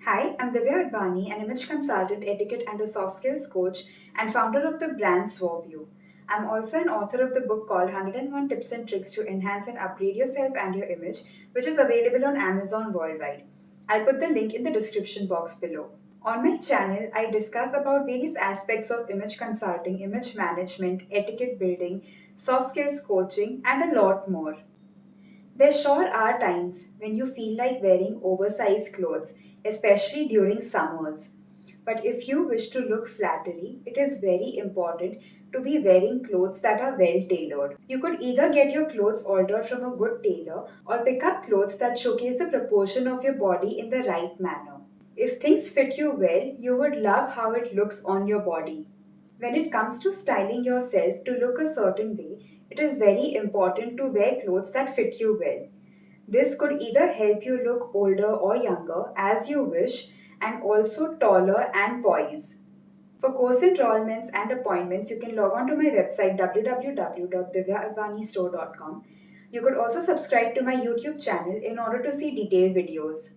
Hi, I'm Divyaa Advaani, an image consultant, etiquette, and a soft skills coach, and founder of the brand Suave. I'm also an author of the book called 101 Tips and Tricks to Enhance and Upgrade Yourself and Your Image, which is available on Amazon worldwide. I'll put the link in the description box below. On my channel, I discuss about various aspects of image consulting, image management, etiquette building, soft skills coaching, and a lot more. There sure are times when you feel like wearing oversized clothes, especially during summers. But if you wish to look flattery, it is very important to be wearing clothes that are well tailored. You could either get your clothes altered from a good tailor or pick up clothes that showcase the proportion of your body in the right manner. If things fit you well, you would love how it looks on your body. When it comes to styling yourself to look a certain way, it is very important to wear clothes that fit you well. This could either help you look older or younger as you wish, and also taller and poised. For course enrollments and appointments, you can log on to my website www.divyaadvanistore.com. You could also subscribe to my YouTube channel in order to see detailed videos.